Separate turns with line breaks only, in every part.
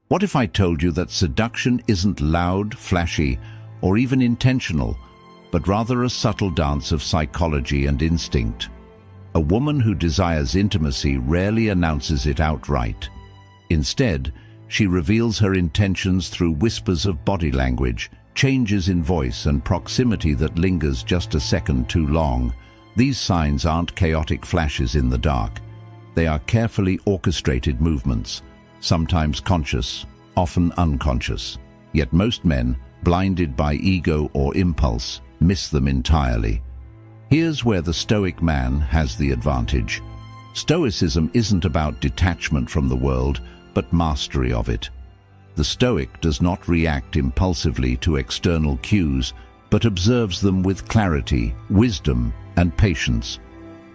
What if I told you that seduction isn't loud, flashy, or even intentional, but rather a subtle dance of psychology and instinct? A woman who desires intimacy rarely announces it outright. Instead, she reveals her intentions through whispers of body language, changes in voice, and proximity that lingers just a second too long. These signs aren't chaotic flashes in the dark. They are carefully orchestrated movements, sometimes conscious, often unconscious. Yet most men, blinded by ego or impulse, miss them entirely. Here's where the Stoic man has the advantage. Stoicism isn't about detachment from the world, but mastery of it. The Stoic does not react impulsively to external cues, but observes them with clarity, wisdom, and patience.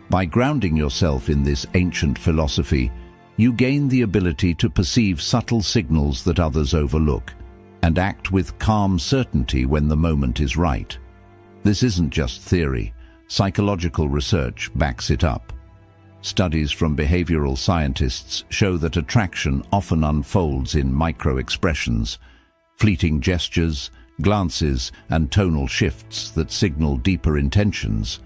By grounding yourself in this ancient philosophy, you gain the ability to perceive subtle signals that others overlook, and act with calm certainty when the moment is right. This isn't just theory. Psychological research backs it up. Studies from behavioral scientists show that attraction often unfolds in micro-expressions, fleeting gestures, glances, and tonal shifts that signal deeper intentions.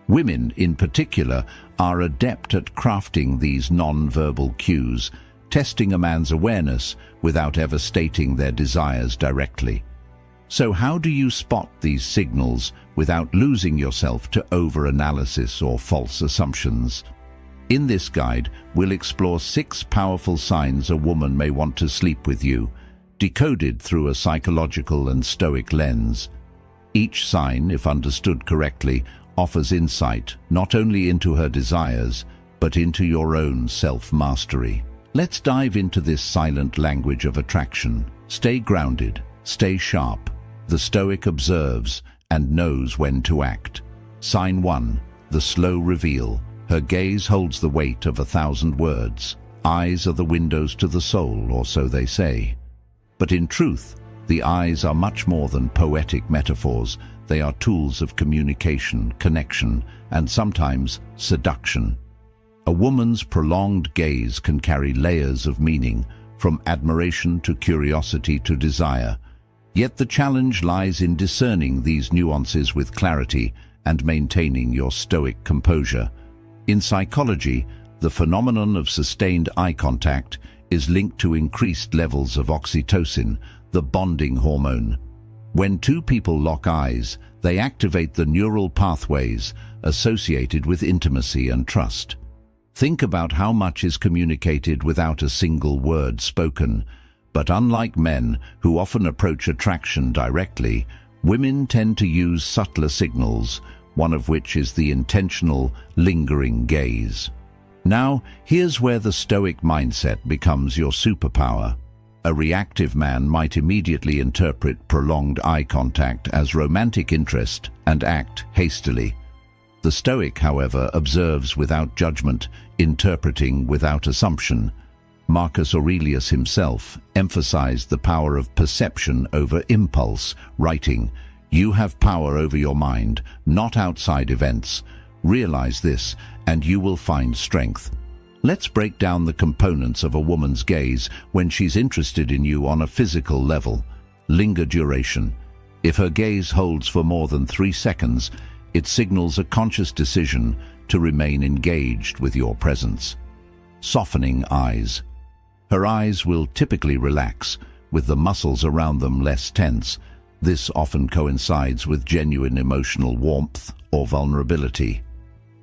Women, in particular, are adept at crafting these non-verbal cues, testing a man's awareness without ever stating their desires directly. So how do you spot these signals without losing yourself to over-analysis or false assumptions? In this guide, we'll explore 6 powerful signs a woman may want to sleep with you, decoded through a psychological and Stoic lens. Each sign, if understood correctly, offers insight not only into her desires, but into your own self-mastery. Let's dive into this silent language of attraction. Stay grounded, stay sharp. The Stoic observes and knows when to act. Sign 1, the slow reveal. Her gaze holds the weight of 1,000 words. Eyes are the windows to the soul, or so they say. But in truth, the eyes are much more than poetic metaphors. They are tools of communication, connection, and sometimes seduction. A woman's prolonged gaze can carry layers of meaning, from admiration to curiosity to desire. Yet the challenge lies in discerning these nuances with clarity and maintaining your Stoic composure. In psychology, the phenomenon of sustained eye contact is linked to increased levels of oxytocin, the bonding hormone. When two people lock eyes, they activate the neural pathways associated with intimacy and trust. Think about how much is communicated without a single word spoken. But unlike men, who often approach attraction directly, women tend to use subtler signals, one of which is the intentional, lingering gaze. Now, here's where the Stoic mindset becomes your superpower. A reactive man might immediately interpret prolonged eye contact as romantic interest and act hastily. The Stoic, however, observes without judgment, interpreting without assumption. Marcus Aurelius himself emphasized the power of perception over impulse, writing, "You have power over your mind, not outside events. Realize this, and you will find strength." Let's break down the components of a woman's gaze when she's interested in you on a physical level. Linger duration. If her gaze holds for more than 3 seconds, it signals a conscious decision to remain engaged with your presence. Softening eyes. Her eyes will typically relax, with the muscles around them less tense. This often coincides with genuine emotional warmth or vulnerability.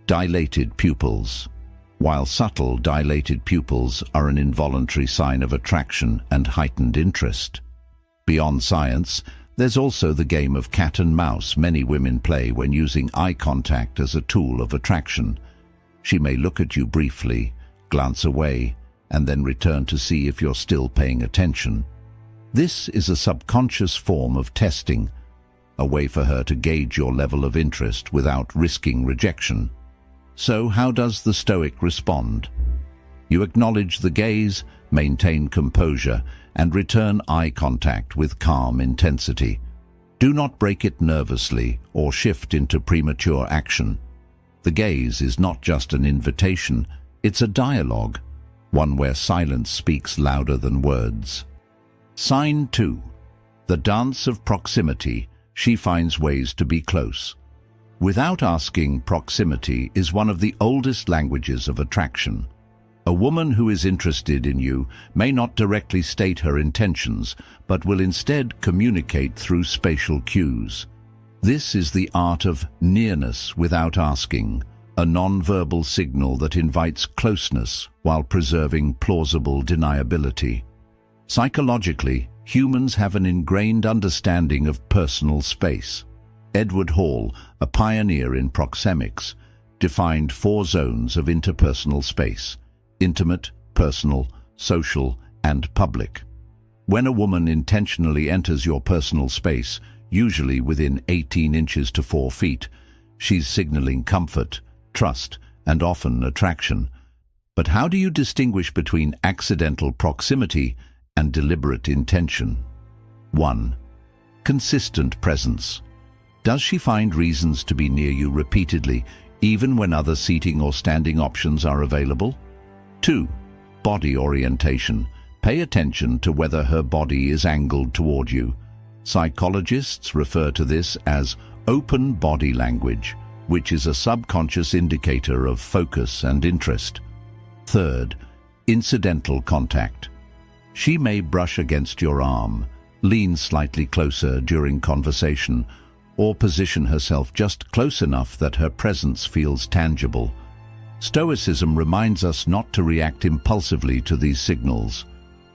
Dilated pupils. While subtle, dilated pupils are an involuntary sign of attraction and heightened interest. Beyond science, there's also the game of cat and mouse many women play when using eye contact as a tool of attraction. She may look at you briefly, glance away, and then return to see if you're still paying attention. This is a subconscious form of testing, a way for her to gauge your level of interest without risking rejection. So how does the Stoic respond? You acknowledge the gaze, maintain composure, and return eye contact with calm intensity. Do not break it nervously or shift into premature action. The gaze is not just an invitation, it's a dialogue, one where silence speaks louder than words. Sign 2. The dance of proximity. She finds ways to be close. Without asking, proximity is one of the oldest languages of attraction. A woman who is interested in you may not directly state her intentions, but will instead communicate through spatial cues. This is the art of nearness without asking, a non-verbal signal that invites closeness while preserving plausible deniability. Psychologically, humans have an ingrained understanding of personal space. Edward Hall, a pioneer in proxemics, defined 4 zones of interpersonal space: intimate, personal, social, and public. When a woman intentionally enters your personal space, usually within 18 inches to 4 feet, she's signaling comfort, trust, and often attraction. But how do you distinguish between accidental proximity and deliberate intention? 1. Consistent presence. Does she find reasons to be near you repeatedly, even when other seating or standing options are available? 2. Body orientation. Pay attention to whether her body is angled toward you. Psychologists refer to this as open body language, which is a subconscious indicator of focus and interest. 3. Incidental contact. She may brush against your arm, lean slightly closer during conversation, or position herself just close enough that her presence feels tangible. Stoicism reminds us not to react impulsively to these signals.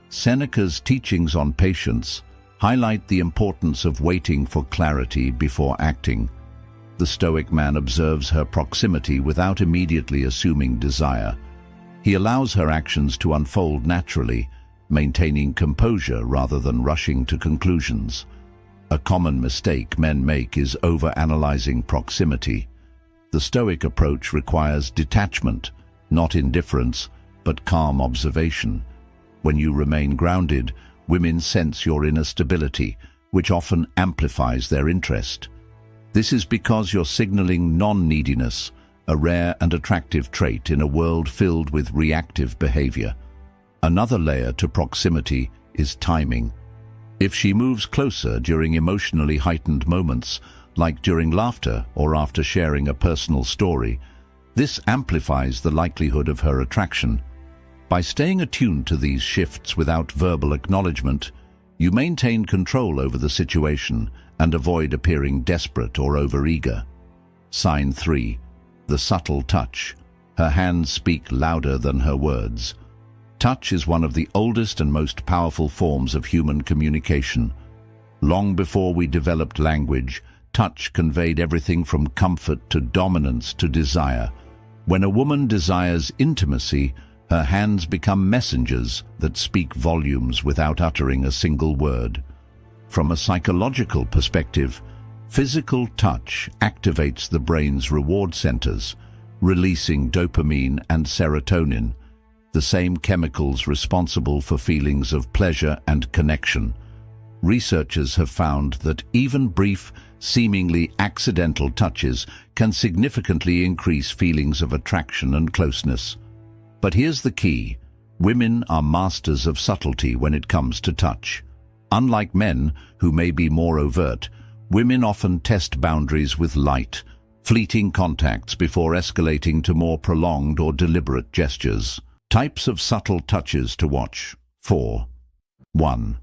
Seneca's teachings on patience highlight the importance of waiting for clarity before acting. The Stoic man observes her proximity without immediately assuming desire. He allows her actions to unfold naturally, maintaining composure rather than rushing to conclusions. A common mistake men make is overanalyzing proximity. The Stoic approach requires detachment, not indifference, but calm observation. When you remain grounded, women sense your inner stability, which often amplifies their interest. This is because you're signaling non-neediness, a rare and attractive trait in a world filled with reactive behavior. Another layer to proximity is timing. If she moves closer during emotionally heightened moments, like during laughter or after sharing a personal story, this amplifies the likelihood of her attraction. By staying attuned to these shifts without verbal acknowledgement, you maintain control over the situation and avoid appearing desperate or overeager. Sign 3. The subtle touch. Her hands speak louder than her words. Touch is one of the oldest and most powerful forms of human communication. Long before we developed language, touch conveyed everything from comfort to dominance to desire. When a woman desires intimacy, her hands become messengers that speak volumes without uttering a single word. From a psychological perspective, physical touch activates the brain's reward centers, releasing dopamine and serotonin, the same chemicals responsible for feelings of pleasure and connection. Researchers have found that even brief, seemingly accidental touches can significantly increase feelings of attraction and closeness. But here's the key: women are masters of subtlety when it comes to touch. Unlike men, who may be more overt, women often test boundaries with light, fleeting contacts before escalating to more prolonged or deliberate gestures. Types of subtle touches to watch. 4. 1.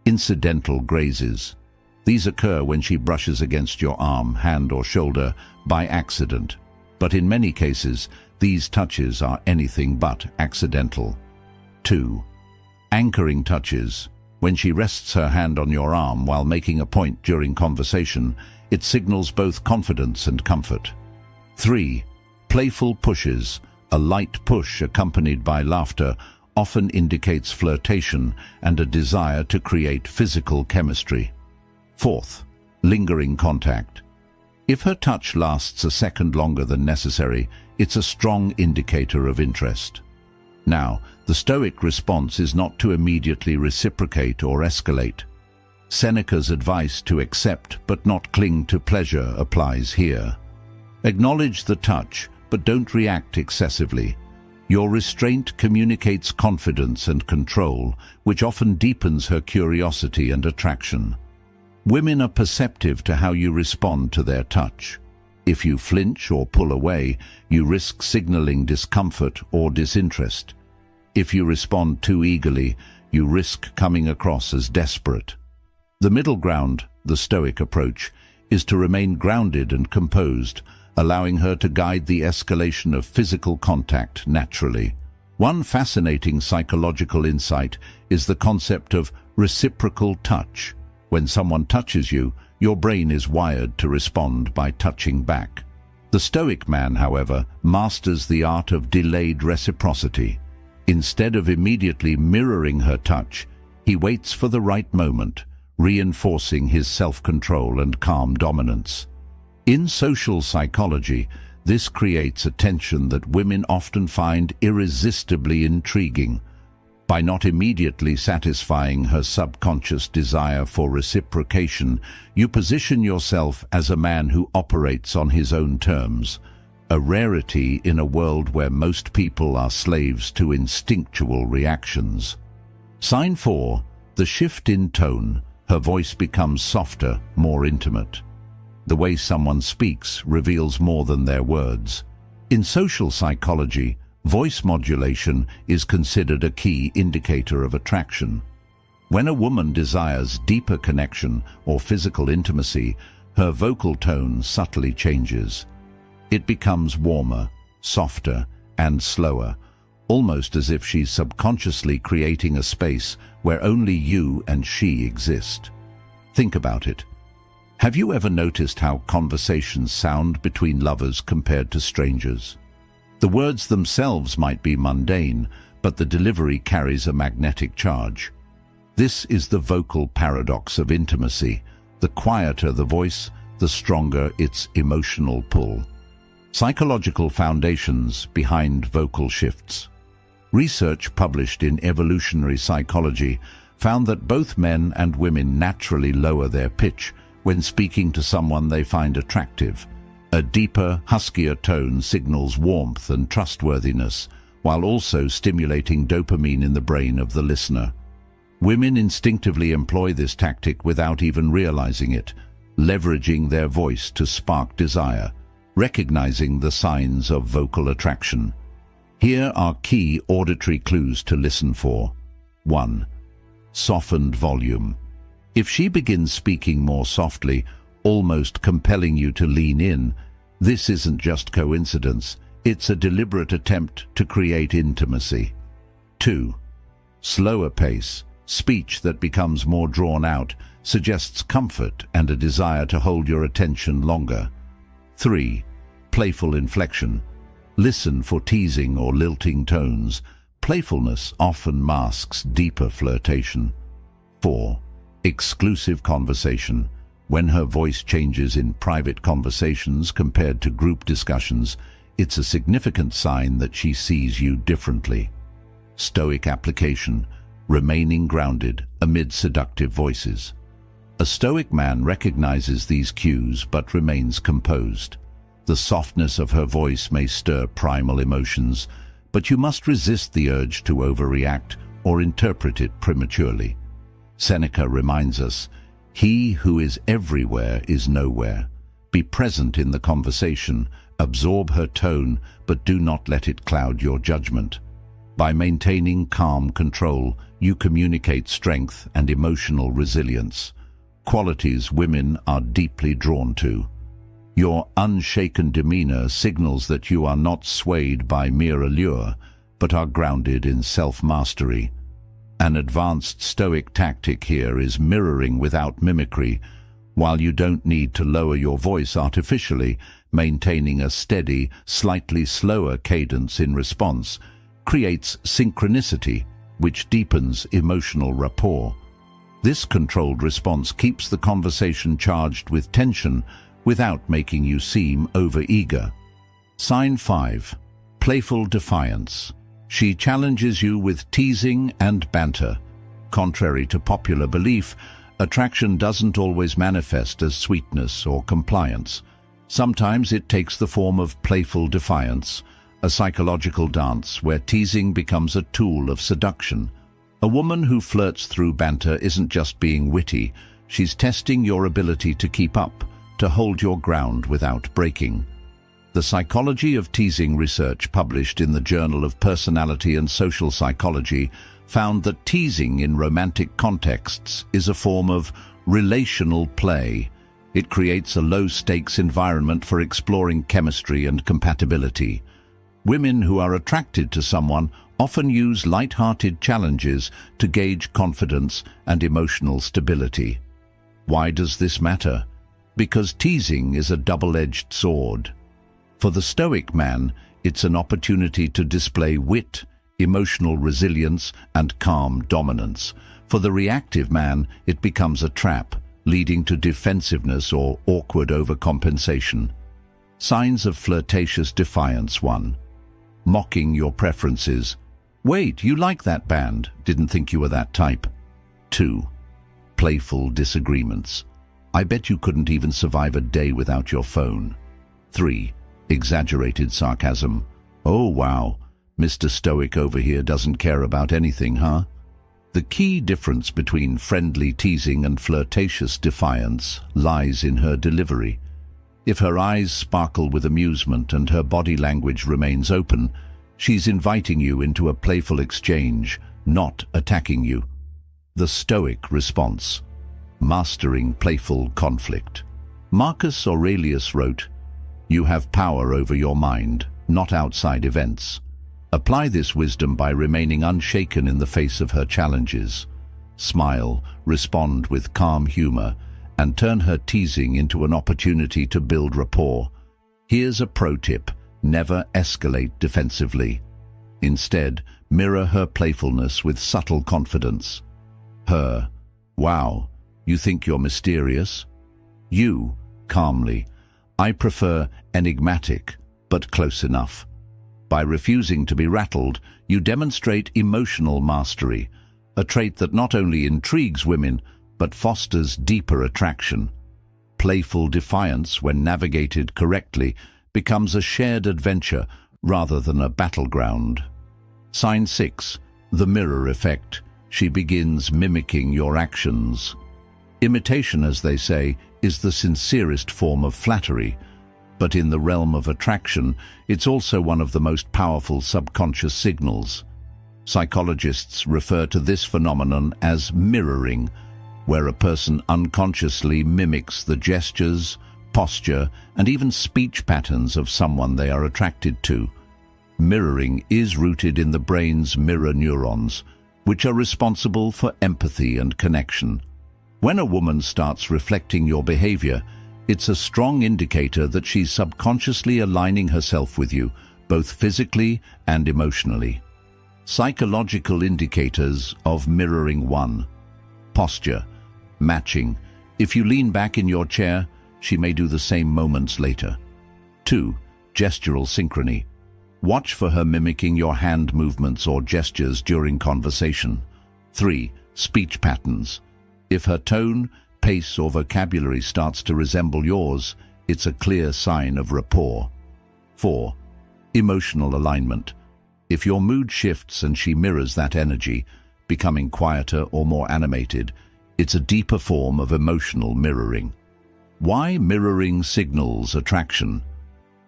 Incidental grazes. These occur when she brushes against your arm, hand, or shoulder by accident. But in many cases, these touches are anything but accidental. 2. Anchoring touches. When she rests her hand on your arm while making a point during conversation, it signals both confidence and comfort. 3. Playful pushes. A light push accompanied by laughter often indicates flirtation and a desire to create physical chemistry. 4. Lingering contact. If her touch lasts a second longer than necessary, it's a strong indicator of interest. Now, the Stoic response is not to immediately reciprocate or escalate. Seneca's advice to accept but not cling to pleasure applies here. Acknowledge the touch, but don't react excessively. Your restraint communicates confidence and control, which often deepens her curiosity and attraction. Women are perceptive to how you respond to their touch. If you flinch or pull away, you risk signaling discomfort or disinterest. If you respond too eagerly, you risk coming across as desperate. The middle ground, the Stoic approach, is to remain grounded and composed, allowing her to guide the escalation of physical contact naturally. One fascinating psychological insight is the concept of reciprocal touch. When someone touches you, your brain is wired to respond by touching back. The Stoic man, however, masters the art of delayed reciprocity. Instead of immediately mirroring her touch, he waits for the right moment, reinforcing his self-control and calm dominance. In social psychology, this creates a tension that women often find irresistibly intriguing. By not immediately satisfying her subconscious desire for reciprocation, you position yourself as a man who operates on his own terms, a rarity in a world where most people are slaves to instinctual reactions. Sign 4. The shift in tone. Her voice becomes softer, more intimate. The way someone speaks reveals more than their words. In social psychology, voice modulation is considered a key indicator of attraction. When a woman desires deeper connection or physical intimacy, her vocal tone subtly changes. It becomes warmer, softer, and slower, almost as if she's subconsciously creating a space where only you and she exist. Think about it. Have you ever noticed how conversations sound between lovers compared to strangers? The words themselves might be mundane, but the delivery carries a magnetic charge. This is the vocal paradox of intimacy. The quieter the voice, the stronger its emotional pull. Psychological foundations behind vocal shifts. Research published in Evolutionary Psychology found that both men and women naturally lower their pitch when speaking to someone they find attractive. A deeper, huskier tone signals warmth and trustworthiness, while also stimulating dopamine in the brain of the listener. Women instinctively employ this tactic without even realizing it, leveraging their voice to spark desire, recognizing the signs of vocal attraction. Here are key auditory clues to listen for. 1. Softened volume. If she begins speaking more softly, almost compelling you to lean in, this isn't just coincidence, it's a deliberate attempt to create intimacy. 2. Slower pace. Speech that becomes more drawn out suggests comfort and a desire to hold your attention longer. 3. Playful inflection. Listen for teasing or lilting tones. Playfulness often masks deeper flirtation. 4. Exclusive conversation. When her voice changes in private conversations compared to group discussions, it's a significant sign that she sees you differently. Stoic application. Remaining grounded amid seductive voices. A Stoic man recognizes these cues but remains composed. The softness of her voice may stir primal emotions, but you must resist the urge to overreact or interpret it prematurely. Seneca reminds us, "He who is everywhere is nowhere." Be present in the conversation, absorb her tone, but do not let it cloud your judgment. By maintaining calm control, you communicate strength and emotional resilience, qualities women are deeply drawn to. Your unshaken demeanor signals that you are not swayed by mere allure, but are grounded in self-mastery. An advanced Stoic tactic here is mirroring without mimicry. While you don't need to lower your voice artificially, maintaining a steady, slightly slower cadence in response creates synchronicity, which deepens emotional rapport. This controlled response keeps the conversation charged with tension without making you seem overeager. Sign 5. Playful defiance. She challenges you with teasing and banter. Contrary to popular belief, attraction doesn't always manifest as sweetness or compliance. Sometimes it takes the form of playful defiance, a psychological dance where teasing becomes a tool of seduction. A woman who flirts through banter isn't just being witty, she's testing your ability to keep up, to hold your ground without breaking. The Psychology of Teasing research published in the Journal of Personality and Social Psychology found that teasing in romantic contexts is a form of relational play. It creates a low-stakes environment for exploring chemistry and compatibility. Women who are attracted to someone often use light-hearted challenges to gauge confidence and emotional stability. Why does this matter? Because teasing is a double-edged sword. For the Stoic man, it's an opportunity to display wit, emotional resilience, and calm dominance. For the reactive man, it becomes a trap, leading to defensiveness or awkward overcompensation. Signs of flirtatious defiance. 1. Mocking your preferences. Wait, you like that band? Didn't think you were that type. 2. Playful disagreements. I bet you couldn't even survive a day without your phone. 3. Exaggerated sarcasm. Oh wow, Mr. Stoic over here doesn't care about anything, huh? The key difference between friendly teasing and flirtatious defiance lies in her delivery. If her eyes sparkle with amusement and her body language remains open, she's inviting you into a playful exchange, not attacking you. The Stoic response. Mastering playful conflict. Marcus Aurelius wrote, "You have power over your mind, not outside events." Apply this wisdom by remaining unshaken in the face of her challenges. Smile, respond with calm humor, and turn her teasing into an opportunity to build rapport. Here's a pro tip: never escalate defensively. Instead, mirror her playfulness with subtle confidence. Her, "Wow, you think you're mysterious?" You, calmly, "I prefer enigmatic, but close enough." By refusing to be rattled, you demonstrate emotional mastery, a trait that not only intrigues women, but fosters deeper attraction. Playful defiance, when navigated correctly, becomes a shared adventure rather than a battleground. Sign 6. The mirror effect. She begins mimicking your actions. Imitation, as they say, is the sincerest form of flattery, but in the realm of attraction, it's also one of the most powerful subconscious signals. Psychologists refer to this phenomenon as mirroring, where a person unconsciously mimics the gestures, posture, and even speech patterns of someone they are attracted to. Mirroring is rooted in the brain's mirror neurons, which are responsible for empathy and connection. When a woman starts reflecting your behavior, it's a strong indicator that she's subconsciously aligning herself with you, both physically and emotionally. Psychological indicators of mirroring. 1. Posture. Matching. If you lean back in your chair, she may do the same moments later. 2. Gestural synchrony. Watch for her mimicking your hand movements or gestures during conversation. 3. Speech patterns. If her tone, pace, or vocabulary starts to resemble yours, it's a clear sign of rapport. 4. Emotional alignment. If your mood shifts and she mirrors that energy, becoming quieter or more animated, it's a deeper form of emotional mirroring. Why mirroring signals attraction?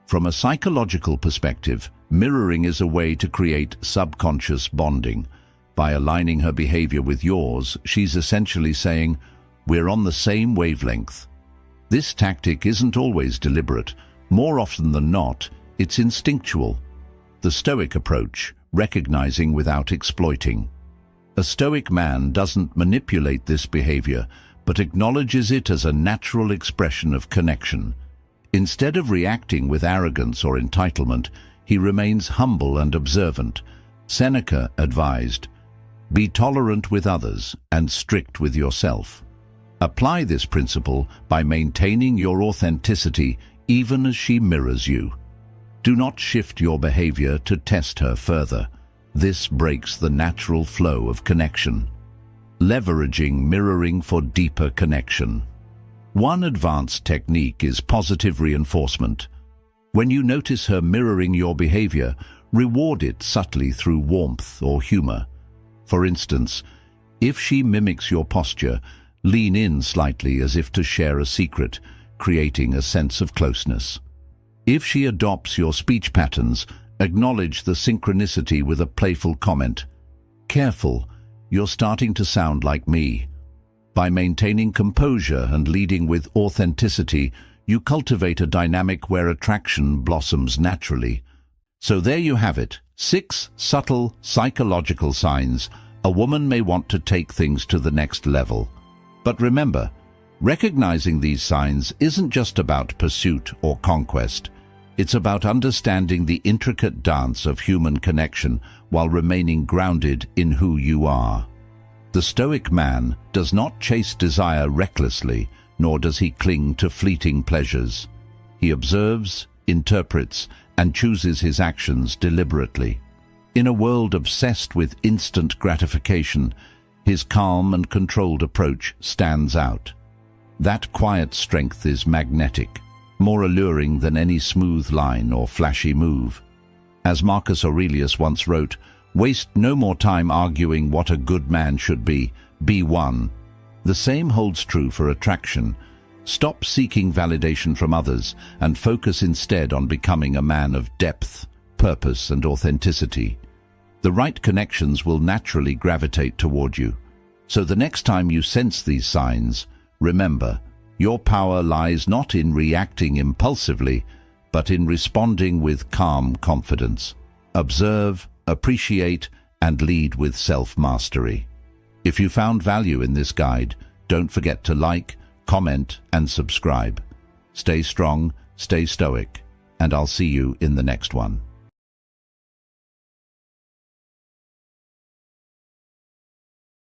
From a psychological perspective, mirroring is a way to create subconscious bonding. By aligning her behavior with yours, she's essentially saying, "We're on the same wavelength." This tactic isn't always deliberate. More often than not, it's instinctual. The Stoic approach, recognizing without exploiting. A Stoic man doesn't manipulate this behavior, but acknowledges it as a natural expression of connection. Instead of reacting with arrogance or entitlement, he remains humble and observant. Seneca advised, "Be tolerant with others and strict with yourself." Apply this principle by maintaining your authenticity even as she mirrors you. Do not shift your behavior to test her further. This breaks the natural flow of connection. Leveraging mirroring for deeper connection. One advanced technique is positive reinforcement. When you notice her mirroring your behavior, reward it subtly through warmth or humor. For instance, if she mimics your posture, lean in slightly as if to share a secret, creating a sense of closeness. If she adopts your speech patterns, acknowledge the synchronicity with a playful comment. Careful, you're starting to sound like me. By maintaining composure and leading with authenticity, you cultivate a dynamic where attraction blossoms naturally. So there you have it, 6 subtle psychological signs a woman may want to take things to the next level. But remember, recognizing these signs isn't just about pursuit or conquest. It's about understanding the intricate dance of human connection while remaining grounded in who you are. The Stoic man does not chase desire recklessly, nor does he cling to fleeting pleasures. He observes, interprets, and chooses his actions deliberately. In a world obsessed with instant gratification, his calm and controlled approach stands out. That quiet strength is magnetic, more alluring than any smooth line or flashy move. As Marcus Aurelius once wrote, "Waste no more time arguing what a good man should be one." The same holds true for attraction. Stop seeking validation from others and focus instead on becoming a man of depth, purpose, and authenticity. The right connections will naturally gravitate toward you. So the next time you sense these signs, remember, your power lies not in reacting impulsively, but in responding with calm confidence. Observe, appreciate, and lead with self-mastery. If you found value in this guide, don't forget to like, comment, and subscribe. Stay strong, stay stoic, and I'll see you in the next one.